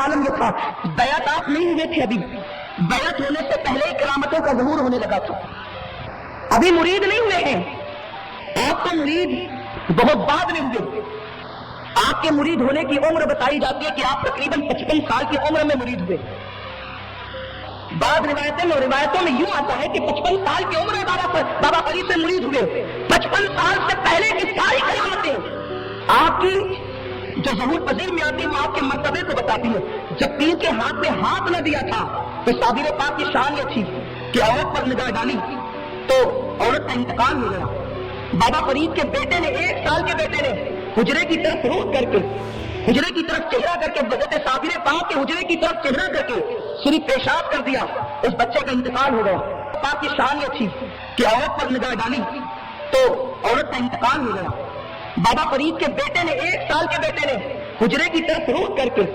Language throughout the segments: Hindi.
आलम ये था, बैत आप नहीं हुए थे अभी, बैत होने से पहले ही करामतों का ज़हूर होने लगा था, अभी मुरीद नहीं हुए हैं। आपको मुरीद बहुत बाद में हुए। आपके मुरीद होने की उम्र बताई जाती है कि आप तकरीबन 55 साल की उम्र में मुरीद हुए। बाद रिवायतों में यूं आता है कि 55 साल की उम्र में बाबा फरीद से मुरीद हुए। 55 साल से पहले की सारी करामतें आपकी जो ज़हूर पजीर में आती है वो आपके मर्तबे को बताती है। जब पीर के हाथ में हाथ न दिया था तो साबिर पाक की शान ये थी कि औरत पर निगाह डाली तो औरत का इंतकाल हो गया। बाबा फरीद के बेटे ने, 1 साल के बेटे ने हुजरे की तरफ रुख करके, हुजरे की तरफ चेहरा करके, बजट साबिर पाक के हुजरे की तरफ चेहरा करके सिर्फ पेशाब कर दिया, उस बच्चे का इंतकाल हो गया। पाक की शान ये थी कि औरत पर निगाह डाली तो औरत का इंतकाल हो गया। बाबा फरीद के बेटे ने, 1 साल के बेटे ने हुजरे की तरफ रुख करके,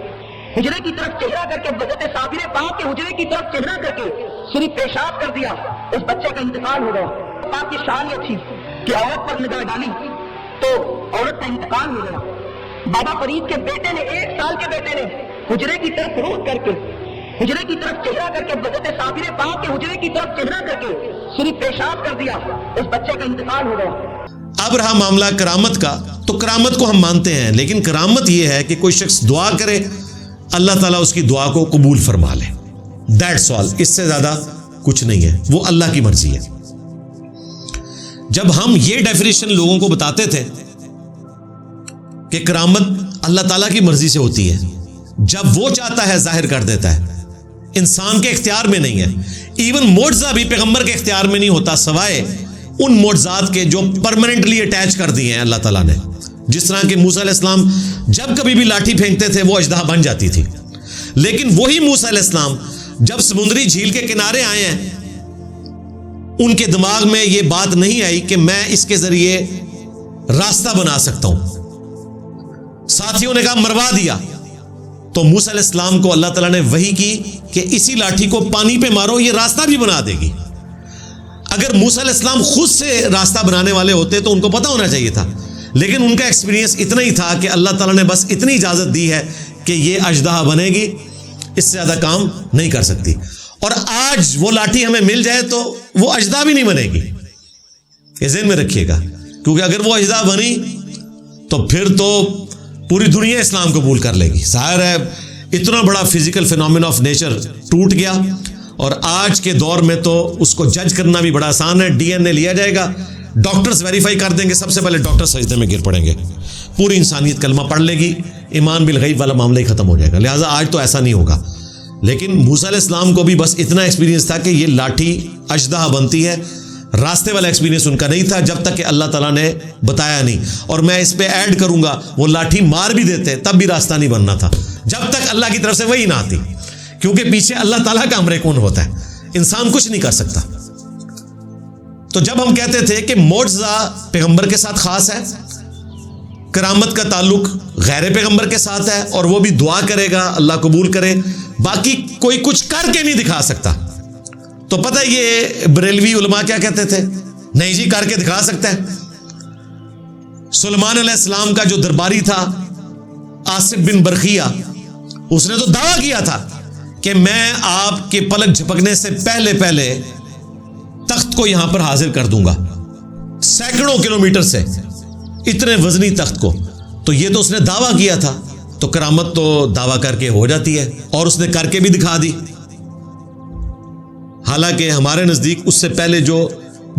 हुजरे की तरफ चेहरा करके, बजट साबिर पाक के हुजरे की तरफ चेहरा करके सिर्फ पेशाब कर दिया, उस बच्चे का इंतकाल हो गया। पाक की शान ये थी कि औरत पर निगाह डाली तो औरत का इंतकाल हो गया। बाबा फरीद के बेटे ने, 1 साल के बेटे ने हुजरे की तरफ रुख करके, हुजरे की तरफ चेहरा करके, बजट साबिर पाक के हुजरे की तरफ चेहरा करके सिर्फ पेशाब कर दिया, उस बच्चे का इंतकाल हो गया। अब रहा मामला करामत का, तो करामत को हम मानते हैं, लेकिन करामत यह है कि कोई शख्स दुआ करे, अल्लाह ताला उसकी दुआ को कबूल फरमा ले, दैट्स ऑल, इससे ज्यादा कुछ नहीं है, वो अल्लाह की मर्जी है। जब हम ये डेफिनेशन लोगों को बताते थे कि करामत अल्लाह ताला की मर्जी से होती है, जब वो चाहता है जाहिर कर देता है, इंसान के इख्तियार में नहीं है। इवन मोज़ा भी पैगंबर के इख्तियार में नहीं होता, सवाए उन मोज़ात के जो परमानेंटली अटैच कर दिए हैं अल्लाह ताला ने। जिस तरह के मूसा अलैहिस्सलाम जब कभी भी लाठी फेंकते थे वो अजदहा बन जाती थी, लेकिन वही मूसा अलैहिस्सलाम जब समुद्री झील के किनारे आए हैं, उनके दिमाग में यह बात नहीं आई कि मैं इसके जरिए रास्ता बना सकता हूं। साथियों ने कहा मरवा दिया, तो मूसा अलैहिस्सलाम को अल्लाह ताला ने वही की कि इसी लाठी को पानी पे मारो, ये रास्ता भी बना देगी। अगर मूसा अलैहिस्सलाम खुद से रास्ता बनाने वाले होते तो उनको पता होना चाहिए था, लेकिन उनका एक्सपीरियंस इतना ही था कि अल्लाह ताला ने बस इतनी इजाजत दी है कि ये अजदहा बनेगी, इससे ज्यादा काम नहीं कर सकती। और आज वो लाठी हमें मिल जाए तो वो अजदहा भी नहीं बनेगी, ये ज़हन में रखिएगा, क्योंकि अगर वो अजदहा बनी तो फिर तो पूरी दुनिया इस्लाम कबूल कर लेगी। जाहिर है इतना बड़ा फिजिकल फिनोमेना ऑफ नेचर टूट गया, और आज के दौर में तो उसको जज करना भी बड़ा आसान है। डीएनए लिया जाएगा, डॉक्टर्स वेरीफाई कर देंगे, सबसे पहले डॉक्टर सजदे में गिर पड़ेंगे, पूरी इंसानियत कलमा पढ़ लेगी, ईमान बिल गैब वाला मामला ही खत्म हो जाएगा। लिहाजा आज तो ऐसा नहीं होगा, लेकिन मूसा अलैहिस्सलाम को भी बस इतना एक्सपीरियंस था कि ये लाठी अजदहा बनती है, रास्ते वाला एक्सपीरियंस उनका नहीं था जब तक कि अल्लाह ताला ने बताया नहीं। और मैं इस पे ऐड करूंगा, वो लाठी मार भी देते तब भी रास्ता नहीं बनना था जब तक अल्लाह की तरफ से वही ना आती, क्योंकि पीछे अल्लाह ताला का अमर कौन होता है, इंसान कुछ नहीं कर सकता। तो जब हम कहते थे कि मोज़ा पैगंबर के साथ खास है, करामत का ताल्लुक गैर पैगंबर के साथ है, और वो भी दुआ करेगा अल्लाह कबूल करे, बाकी कोई कुछ करके नहीं दिखा सकता। तो पता है ये बरेलवी उलमा क्या कहते थे, नहीं जी करके दिखा सकता है। सुलेमान अलैहिस्सलाम का जो दरबारी था आसिफ बिन बरखिया, उसने तो दावा किया था कि मैं आपके पलक झपकने से पहले पहले तख्त को यहां पर हाजिर कर दूंगा, सैकड़ों किलोमीटर से इतने वजनी तख्त को। तो ये तो उसने दावा किया था, तो करामत तो दावा करके हो जाती है, और उसने करके भी दिखा दी। हालांकि हमारे नजदीक उससे पहले जो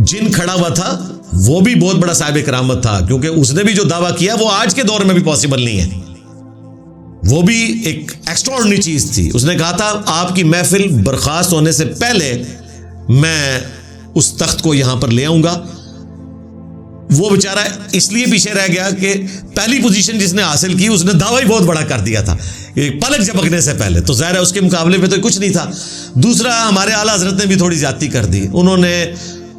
जिन खड़ा हुआ था वो भी बहुत बड़ा साहिब करामत था, क्योंकि उसने भी जो दावा किया वो आज के दौर में भी पॉसिबल नहीं है। वो भी एक एक्स्ट्राऑर्डिनरी चीज थी। उसने कहा था आपकी महफिल बर्खास्त होने से पहले मैं उस तख्त को यहां पर ले आऊंगा। वो बेचारा इसलिए पीछे रह गया कि पहली पोजीशन जिसने हासिल की उसने दावा ही बहुत बड़ा कर दिया था पलक झपकने से पहले, तो ज़ाहिर है उसके मुकाबले में तो कुछ नहीं था। दूसरा, हमारे आला हजरत ने भी थोड़ी ज्यादती कर दी, उन्होंने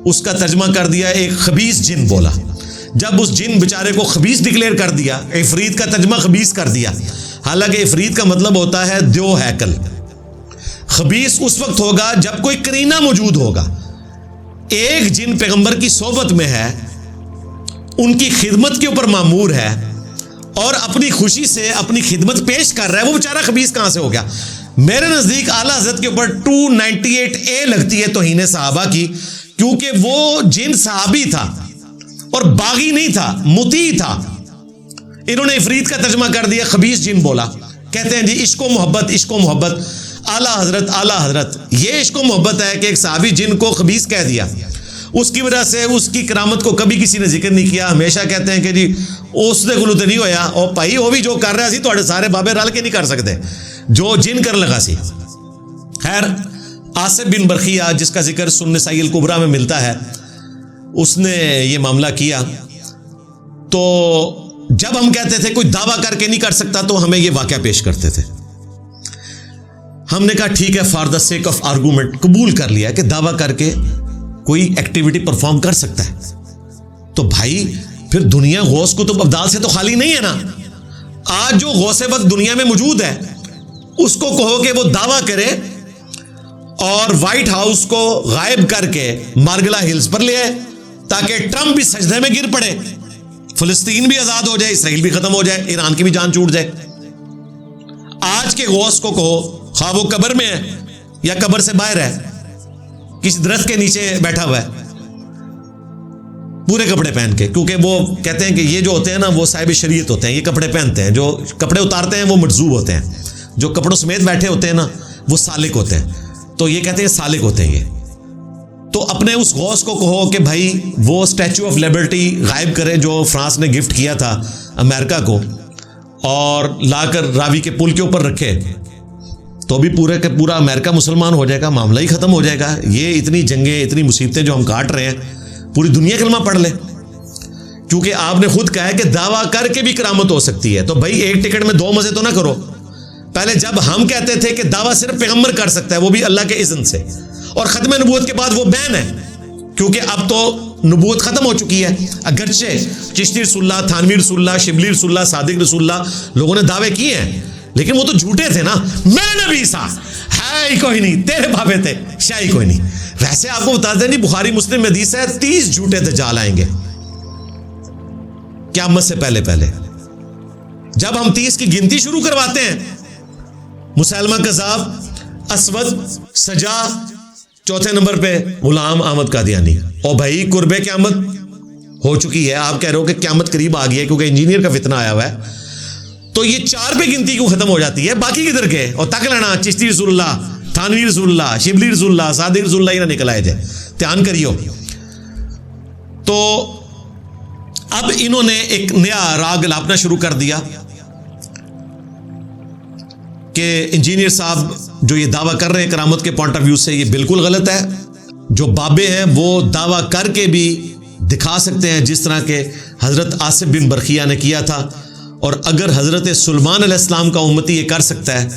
उसका तर्जमा कर दिया एक खबीस जिन बोला। जब उस जिन बेचारे को खबीस डिक्लेयर कर दिया, इफरीत का तर्जमा खबीस कर दिया, हालांकि इफरीत का मतलब होता है द्यो हैकल। खबीस उस वक्त होगा जब कोई करीना मौजूद होगा। एक जिन पैगंबर की सोबत में है, उनकी खिदमत के ऊपर मामूर है, और अपनी खुशी से अपनी खिदमत पेश कर रहा है, वो बेचारा खबीस कहां से हो गया? मेरे नजदीक आला हजरत के ऊपर 298A लगती है तौहीन सहाबा की, क्योंकि वो जिन सहाबी था और बागी नहीं था, मुती था। इन्होंने इफरीत का तर्जमा कर दिया, खबीस जिन बोला। कहते हैं जी इश्को मोहब्बत, इश्को मोहब्बत। आला हजरत, ये इश्को मोहब्बत है कि एक सहाबी जिन को खबीस कह दिया, उसकी वजह से उसकी करामत को कभी किसी ने जिक्र नहीं किया। हमेशा कहते हैं कि जी उसने गुलू तो नहीं होया, और भाई वो भी जो कर रहा सी थोड़े सारे बाबे रल के नहीं कर सकते, जो जिन कर लगा सी। खैर, आसिफ बिन बरखिया जिसका जिक्र सुन्नह नसाई अल कुबरा में मिलता है, उसने ये मामला किया। तो जब हम कहते थे कोई दावा करके नहीं कर सकता, तो हमें ये वाकया पेश करते थे। हमने कहा ठीक है, for the sake of argument कबूल कर लिया कि दावा करके कोई एक्टिविटी परफॉर्म कर सकता है। तो भाई फिर दुनिया गौस को तो अब्दाल से तो खाली नहीं है ना। आज जो गौसे वक्त दुनिया में मौजूद है, उसको कहो कि वो दावा करे और व्हाइट हाउस को गायब करके मार्गला हिल्स पर ले आए, ताकि ट्रंप भी सजदे में गिर पड़े, फिलिस्तीन भी आजाद हो जाए, इसराइल भी खत्म हो जाए, ईरान की भी जान छूट जाए। आज के गौस को कहो, खा वो कब्र में है या कब्र से बाहर है, किसी दरख्त के नीचे बैठा हुआ है, पूरे कपड़े पहन के, क्योंकि वो कहते हैं कि ये जो होते हैं ना, वो साहिब शरीयत होते हैं, ये कपड़े पहनते हैं। जो कपड़े उतारते हैं वो मजजूब होते हैं, जो कपड़ों समेत बैठे होते हैं ना, वो सालिक होते हैं। तो ये कहते हैं सालिक होते हैं ये। तो अपने उस गौस को कहो कि भाई वो स्टैचू ऑफ लिबर्टी गायब करे जो फ्रांस ने गिफ्ट किया था अमेरिका को, और लाकर रावी के पुल के ऊपर रखे, तो भी पूरे के पूरा अमेरिका मुसलमान हो जाएगा, मामला ही खत्म हो जाएगा। ये इतनी जंगें, इतनी मुसीबतें जो हम काट रहे हैं, पूरी दुनिया कलमा पढ़ ले। क्योंकि आपने खुद कहा है कि दावा करके भी करामत हो सकती है। तो भाई एक टिकट में दो मजे तो ना करो। पहले जब हम कहते थे कि दावा सिर्फ पैगंबर कर सकता है, वो भी अल्लाह के इज़्न से, और खत्म नबूवत के बाद वो बैन है, क्योंकि अब तो नबूवत खत्म हो चुकी है। अगरचे चिश्ती रसूलुल्लाह, थानवी रसूलुल्लाह, शिबली रसूलुल्लाह, सादिक रसूलुल्लाह लोगों ने दावे किए हैं, लेकिन वो तो झूठे थे ना। मेरे नबी सा है ही कोई नहीं, तेरे बाबे थे शाही कोई नहीं। वैसे आपको बता दें, बुखारी मुस्लिम में हदीस है 30 झूठे दज्जाल आएंगे क़यामत से पहले पहले। जब हम 30 की गिनती शुरू करवाते हैं, मुसैलमा कज़्ज़ाब, असवद, सजा, चौथे नंबर पे गुलाम अहमद कादियानी। और भाई कुर्बे क़यामत हो चुकी है, आप कह रहे हो कि क़यामत करीब आ गई है क्योंकि इंजीनियर का फितना आया हुआ है। तो ये 4 पे गिनती क्यों खत्म हो जाती है? बाकी किधर के? और तक लेना चिश्ती रसूलुल्लाह, थानवी रसूलुल्लाह, शिबली रसूलुल्लाह, सादिक रसूलुल्लाह ही ना निकल आए जाए, ध्यान करियो। तो अब इन्होंने एक नया राग लापना शुरू कर दिया कि इंजीनियर साहब जो ये दावा कर रहे हैं करामत के पॉइंट ऑफ व्यू से, ये बिल्कुल गलत है। जो बाबे हैं वो दावा करके भी दिखा सकते हैं, जिस तरह के हजरत आसिफ बिन बरखिया ने किया था। और अगर हजरत सुलेमान अलैहिस्सलाम का उम्मती ये कर सकता है,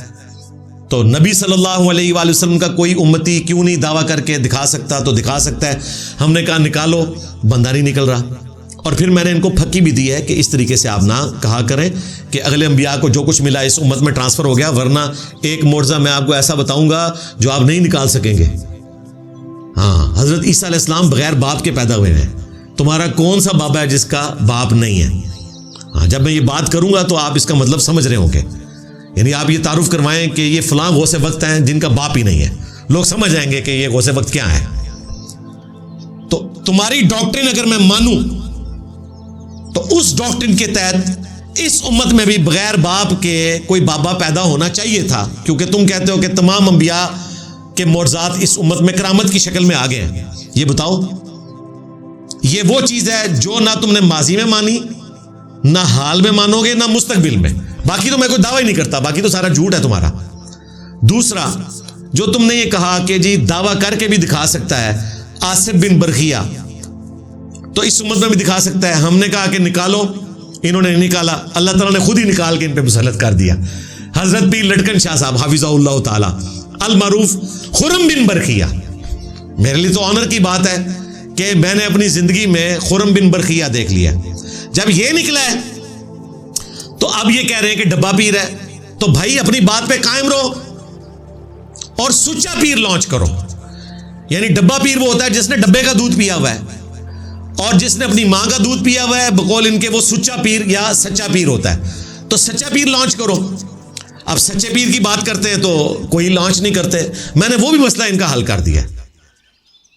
तो नबी सल्लल्लाहु अलैहि वसल्लम का कोई उम्मती क्यों नहीं दावा करके दिखा सकता? तो दिखा सकता है। हमने कहा निकालो, बंदा नहीं निकल रहा। और फिर मैंने इनको फक्की भी दी है कि इस तरीके से आप ना कहा करें कि अगले अंबिया को जो कुछ मिला इस उम्मत में ट्रांसफर हो गया, वरना एक मोर्जा मैं आपको ऐसा बताऊंगा जो आप नहीं निकाल सकेंगे। हाँ, हजरत ईसा अलैहिस्सलाम बगैर बाप के पैदा हुए हैं। तुम्हारा कौन सा बाबा है जिसका बाप नहीं है? हाँ, जब मैं ये बात करूंगा तो आप इसका मतलब समझ रहे होंगे। यानी आप ये तारुफ करवाएं कि ये फलां गौसे वक्त हैं जिनका बाप ही नहीं है, लोग समझ जाएंगे कि ये गौसे वक्त क्या है। तो तुम्हारी डॉक्ट्रिन अगर मैं मानूं, तो उस डॉक्ट्रिन के तहत इस उम्मत में भी बगैर बाप के कोई बाबा पैदा होना चाहिए था, क्योंकि तुम कहते हो कि तमाम अंबिया के मौजज़ात इस उम्मत में करामत की शक्ल में आ गए हैं। ये बताओ, ये वो चीज है जो ना तुमने माजी में मानी, ना हाल में मानोगे, ना मुस्तकबिल में। बाकी तो मैं कोई दावा ही नहीं करता, बाकी तो सारा झूठ है तुम्हारा। दूसरा, जो तुमने ये कहा कि जी दावा करके भी दिखा सकता है आसिफ बिन बरखिया, तो इस उम्मत में भी दिखा सकता है। हमने कहा कि निकालो, इन्होंने नहीं निकाला, अल्लाह ताला ने खुद ही निकाल के इन पे मुसल्लत कर दिया। हजरत पीर लटकन शाह साहब हाफिज़हुल्लाह ताला अल मारूफ खुरम बिन बरखिया, मेरे लिए तो ऑनर की बात है कि मैंने अपनी जिंदगी में खुरम बिन बरखिया देख लिया। जब ये निकला है तो अब ये कह रहे हैं कि डब्बा पीर है। तो भाई अपनी बात पे कायम रहो और सुच्चा पीर लॉन्च करो। यानी डब्बा पीर वो होता है जिसने डब्बे का दूध पिया हुआ है, और जिसने अपनी मां का दूध पिया हुआ है, बकौल इनके वो सुच्चा पीर या सच्चा पीर होता है। तो सच्चा पीर लॉन्च करो। अब सच्चे पीर की बात करते हैं तो कोई लॉन्च नहीं करते। मैंने वो भी मसला इनका हल कर दिया।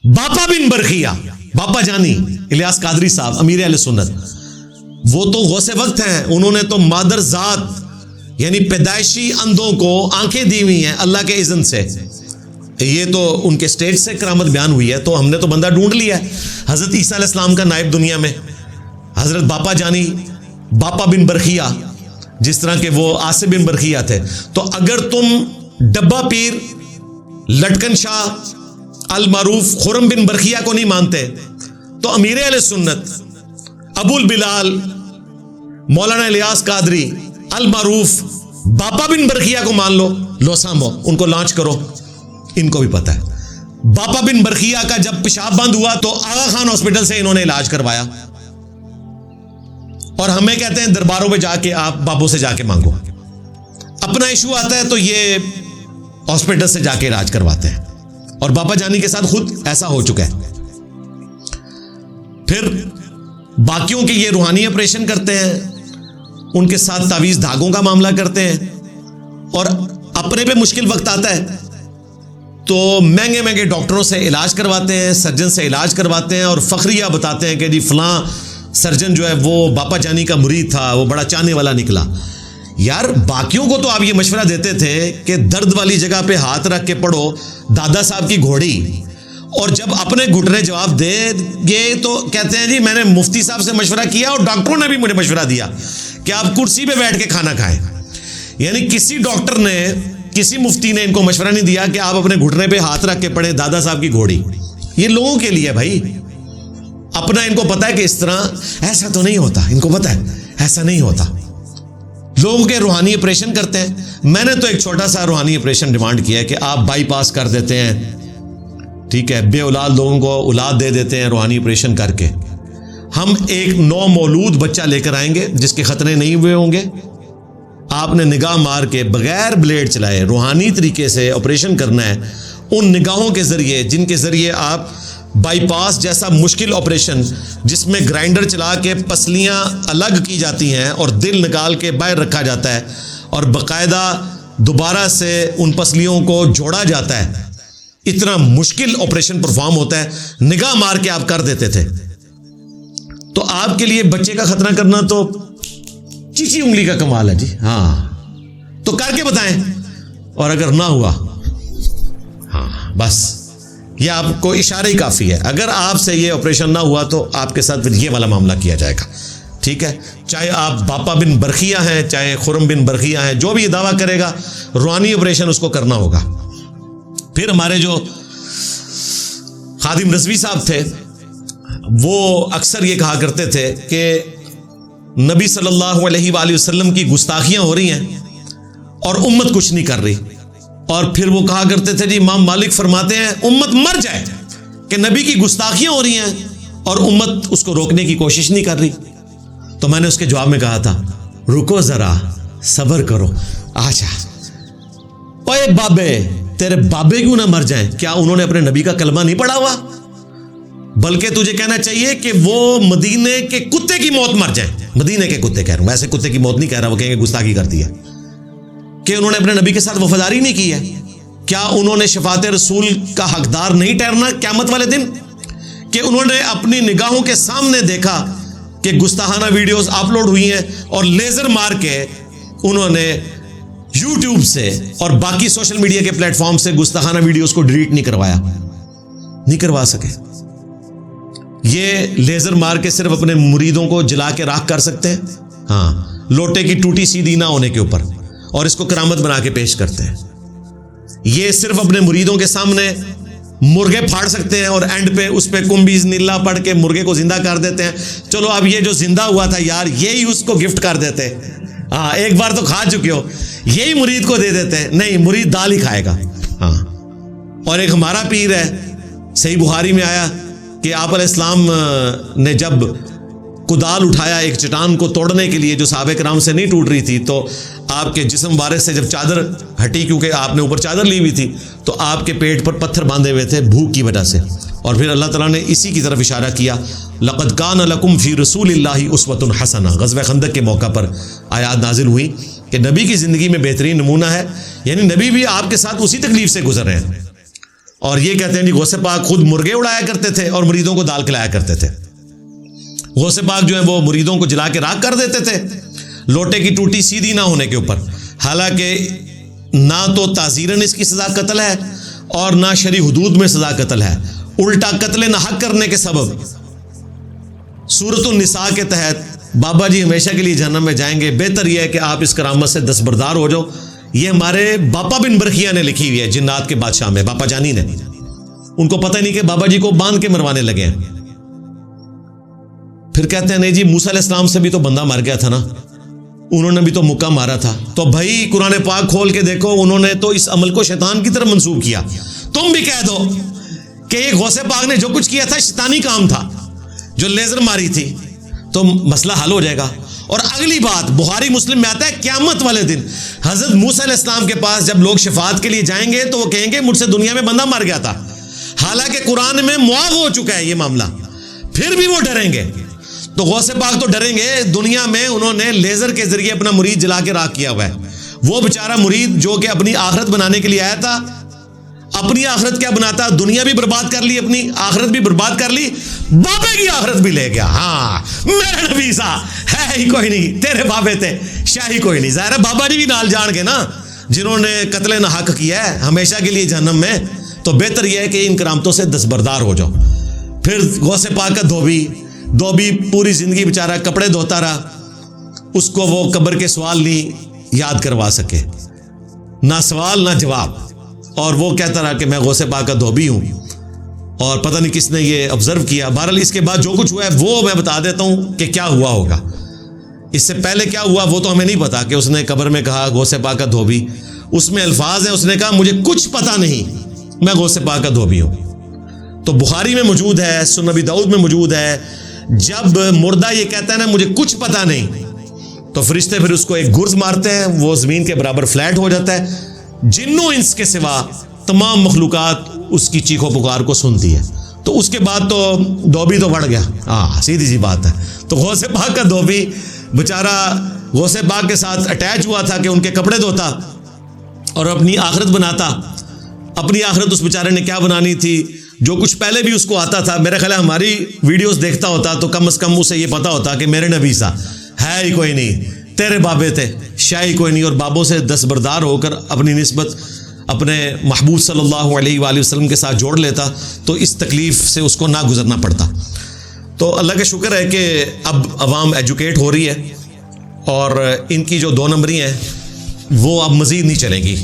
बापा बिन बरखिया, बापा जानी इलियास कादरी साहब अमीर अहले सुन्नत, वो तो गौसे वक्त हैं। उन्होंने तो मादर जात यानी पैदाइशी अंधों को आंखें दी हुई हैं अल्लाह के इज़्न से। ये तो उनके स्टेज से करामत बयान हुई है, तो हमने तो बंदा ढूंढ लिया है हजरत ईसा अलैहिस्सलाम का नायब दुनिया में, हजरत बापा जानी बापा बिन बरखिया, जिस तरह के वो आसिफ बिन बरखिया थे। तो अगर तुम डब्बा पीर, लटकन शाह, अल मारूफ खुरम बिन बरखिया को नहीं मानते, तो अमीर अहले सुन्नत अबुल बिलाल मौलाना इलियास कादरी अल मारूफ बापा बिन बरखिया को मान लो। लोसामो उनको लॉन्च करो, इनको भी पता है। बापा बिन बरखिया का जब पेशाब बंद हुआ तो आगा खान हॉस्पिटल से इन्होंने इलाज करवाया, और हमें कहते हैं दरबारों में जाके आप बाबू से जाके मांगो। अपना इशू आता है तो ये हॉस्पिटल से जाके इलाज करवाते हैं, और बाबा जानी के साथ खुद ऐसा हो चुका है। फिर बाकियों के ये रूहानी ऑपरेशन करते हैं, उनके साथ तावीज धागों का मामला करते हैं, और अपने पे मुश्किल वक्त आता है तो महंगे महंगे डॉक्टरों से इलाज करवाते हैं, सर्जन से इलाज करवाते हैं, और फखरिया बताते हैं कि जी फलां सर्जन जो है वो बापा जानी का मुरीद था, वो बड़ा चाहने वाला निकला। यार बाकियों को तो आप ये मशवरा देते थे कि दर्द वाली जगह पे हाथ रख के पढ़ो दादा साहब की घोड़ी, और जब अपने घुटने जवाब देंगे तो कहते हैं जी मैंने मुफ्ती साहब से मशवरा किया और डॉक्टरों ने भी मुझे मशवरा दिया कि आप कुर्सी पे बैठ के खाना खाएं। यानी किसी डॉक्टर ने, किसी मुफ्ती ने इनको मशवरा नहीं दिया कि आप अपने घुटने पे हाथ रख के पढ़े दादा साहब की घोड़ी। ये लोगों के लिए भाई, अपना इनको पता है कि इस तरह ऐसा तो नहीं होता, इनको पता है ऐसा नहीं होता। लोगों के रूहानी ऑपरेशन करते हैं। मैंने तो एक छोटा सा रूहानी ऑपरेशन डिमांड किया है कि आप बाईपास कर देते हैं, ठीक है, बे औलाद लोगों को औलाद दे देते हैं रूहानी ऑपरेशन करके। हम एक नौ मौलूद बच्चा लेकर आएंगे जिसके खतरे नहीं हुए होंगे। आपने निगाह मार के बगैर ब्लेड चलाए रूहानी तरीके से ऑपरेशन करना है, उन निगाहों के जरिए जिनके जरिए आप बाईपास जैसा मुश्किल ऑपरेशन जिसमें ग्राइंडर चला के पसलियां अलग की जाती हैं और दिल निकाल के बाहर रखा जाता है और बाकायदा दोबारा से उन पसलियों को जोड़ा जाता है, इतना मुश्किल ऑपरेशन परफॉर्म होता है, निगाह मार के आप कर देते थे। तो आपके लिए बच्चे का खतना करना तो चीची उंगली का कमाल है जी। हाँ तो करके बताएं, और अगर ना हुआ हाँ बस ये आपको इशारा ही काफी है। अगर आपसे ये ऑपरेशन ना हुआ तो आपके साथ फिर ये वाला मामला किया जाएगा, ठीक है। चाहे आप बापा बिन बरखिया हैं, चाहे खुरम बिन बरखिया हैं, जो भी ये दावा करेगा रूहानी ऑपरेशन उसको करना होगा। फिर हमारे जो खादिम रज़वी साहब थे वो अक्सर ये कहा करते थे कि नबी सल्लल्लाहु अलैहि वसल्लम की गुस्ताखियां हो रही हैं और उम्मत कुछ नहीं कर रही। और फिर वो कहा करते थे जी इमाम मालिक फरमाते हैं उम्मत मर जाए कि नबी की गुस्ताखियां हो रही हैं और उम्मत उसको रोकने की कोशिश नहीं कर रही। तो मैंने उसके जवाब में कहा था रुको जरा, सब्र करो। आजा ओए बाबे, तेरे बाबे क्यों ना मर जाएं? क्या उन्होंने अपने नबी का कलमा नहीं पढ़ा हुआ? बल्कि तुझे कहना चाहिए कि वो मदीने के कुत्ते की मौत मर जाए। मदीने के कुत्ते कह रहा हूं, वैसे कुत्ते की मौत नहीं कह रहा, वो कहेंगे गुस्ताखी कर दी है। कि उन्होंने अपने नबी के साथ वफादारी नहीं की है? क्या उन्होंने शफात रसूल का हकदार नहीं ठहरना क़यामत वाले दिन? कि उन्होंने अपनी निगाहों के सामने देखा कि गुस्ताहाना वीडियोस अपलोड हुई हैं और लेजर मार के उन्होंने यूट्यूब से और बाकी सोशल मीडिया के प्लेटफॉर्म से गुस्ताहाना वीडियोस को डिलीट नहीं करवाया, नहीं करवा सके। ये लेजर मार के सिर्फ अपने मुरीदों को जला के राख कर सकते हैं, हाँ, लोटे की टूटी सीधी ना होने के ऊपर, और इसको करामत बना के पेश करते हैं। ये सिर्फ अपने मुरीदों के सामने मुर्गे फाड़ सकते हैं और एंड पे उस पे कुंभीज नीला पढ़ के मुर्गे को जिंदा कर देते हैं। चलो अब ये जो जिंदा हुआ था यार, यही उसको गिफ्ट कर देते, हाँ, एक बार तो खा चुके हो, यही मुरीद को दे देते हैं। नहीं, मुरीद दाल ही खाएगा, हाँ। और एक हमारा पीर है, सही बुखारी में आया कि आप अलैहिस्सलाम ने जब कुदाल उठाया एक चट्टान को तोड़ने के लिए जो सहाबे किराम से नहीं टूट रही थी, तो आपके जिस्म वारिस से जब चादर हटी, क्योंकि आपने ऊपर चादर ली हुई थी, तो आपके पेट पर पत्थर बांधे हुए थे भूख की वजह से। और फिर अल्लाह ताला ने इसी की तरफ इशारा किया, लक़द कान लकुम फ़ी रसूलिल्लाहि उस्वतुन हसना। ग़ज़वा खंदक के मौका पर आयात नाजिल हुई कि नबी की ज़िंदगी में बेहतरीन नमूना है, यानी नबी भी आपके साथ उसी तकलीफ से गुजर रहे हैं। और ये कहते हैं जी गौसे पाक खुद मुर्गे उड़ाया करते थे और मुरीदों को दाल खिलाया करते थे। गौसे पाक जो है वो मुरीदों को जला के राख कर देते थे, लोटे की टूटी सीधी ना होने के ऊपर। हालांकि ना तो ताज़ीरन इसकी सज़ा कत्ल है और ना शरी हुदूद में सज़ा कत्ल है, उल्टा कत्ल ना हक करने के सबब सूरतुन निसा के तहत बाबा जी हमेशा के लिए जहन्नम में जाएंगे। बेहतर यह है कि आप इस करामत से दस्तबरदार हो जाओ। ये हमारे बापा बिन बरखिया ने लिखी हुई है, जिन्नात के बादशाह में, बापा जानी ने। उनको पता नहीं कि बाबा जी को बांध के मरवाने लगे हैं। फिर कहते हैं नहीं जी मूसा अलैहिस्सलाम से भी तो बंदा मर गया था ना, उन्होंने भी तो मुक्का मारा था। तो भाई कुरान पाक खोल के देखो, उन्होंने तो इस अमल को शैतान की तरफ मंसूब किया। तुम भी कह दो कि ये गौसे पाक ने जो कुछ किया था शैतानी काम था, जो लेजर मारी थी, तो मसला हल हो जाएगा। और अगली बात बुखारी मुस्लिम में आता है, क़यामत वाले दिन हजरत मूसा अलैहिस्सलाम के पास जब लोग शफाअत के लिए जाएंगे तो वो कहेंगे मुझसे दुनिया में बंदा मर गया था, हालांकि कुरान में मुआफ़ हो चुका है ये मामला, फिर भी वो डरेंगे। तो गौसे पाक तो डरेंगे, दुनिया में उन्होंने लेजर के जरिए अपना मुरीद जला के राख किया हुआ है। वो बेचारा मुरीद जो कि अपनी आखिरत बनाने के लिए आया था, अपनी आखिरत क्या बनाता, दुनिया भी बर्बाद कर ली, अपनी आखिरत भी बर्बाद कर ली, बाबे की आखिरत भी ले गया। हाँ मेरा नबी सा है ही कोई नहीं, तेरे बाबे थे शाही कोई नहीं। ज़ाहिर है बाबा जी भी नाल जान के ना, जिन्होंने कत्ले ना हक किया है हमेशा के लिए जहन्नम में। तो बेहतर यह है कि इन करामतों से दस्तबरदार हो जाओ। फिर गौसे पाक का धोबी पूरी जिंदगी बेचारा कपड़े धोता रहा, उसको वो कब्र के सवाल नहीं याद करवा सके, ना सवाल ना जवाब। और वो कहता रहा कि मैं गौसे पाक का धोबी हूं, और पता नहीं किसने ये ऑब्जर्व किया। बहरहाल इसके बाद जो कुछ हुआ है वो मैं बता देता हूं कि क्या हुआ होगा। इससे पहले क्या हुआ वो तो हमें नहीं पता कि उसने कब्र में कहा गौसे पाक का धोबी, उसमें अल्फाज है, उसने कहा मुझे कुछ पता नहीं, मैं गौसे पाक का धोबी हूं। तो बुखारी में मौजूद है, सुनन नबी दाऊद में मौजूद है, जब मुर्दा ये कहता है ना मुझे कुछ पता नहीं, तो फरिश्ते फिर उसको एक गुर्ज मारते हैं, वो जमीन के बराबर फ्लैट हो जाता है। जिन्नो इंस के सिवा तमाम मखलूकात उसकी चीखों पुकार को सुनती है। तो उसके बाद तो धोबी तो बढ़ गया, हाँ सीधी सी बात है। तो गौसे पाक का धोबी बेचारा गौसे पाक के साथ अटैच हुआ था कि उनके कपड़े धोता और अपनी आखिरत बनाता। अपनी आखिरत उस बेचारे ने क्या बनानी थी, जो कुछ पहले भी उसको आता था। मेरा ख्याल है हमारी वीडियोस देखता होता तो कम से कम उसे ये पता होता कि मेरे नबी सा है ही कोई नहीं, तेरे बाबे थे शाही कोई नहीं। और बाबों से दस्तबरदार होकर अपनी निस्बत अपने महबूब सल्लल्लाहु अलैहि वसल्लम के साथ जोड़ लेता तो इस तकलीफ़ से उसको ना गुजरना पड़ता। तो अल्लाह का शुक्र है कि अब अवाम एजुकेट हो रही है और इनकी जो 2 नंबरी हैं वो अब मज़ीद नहीं चलेंगी।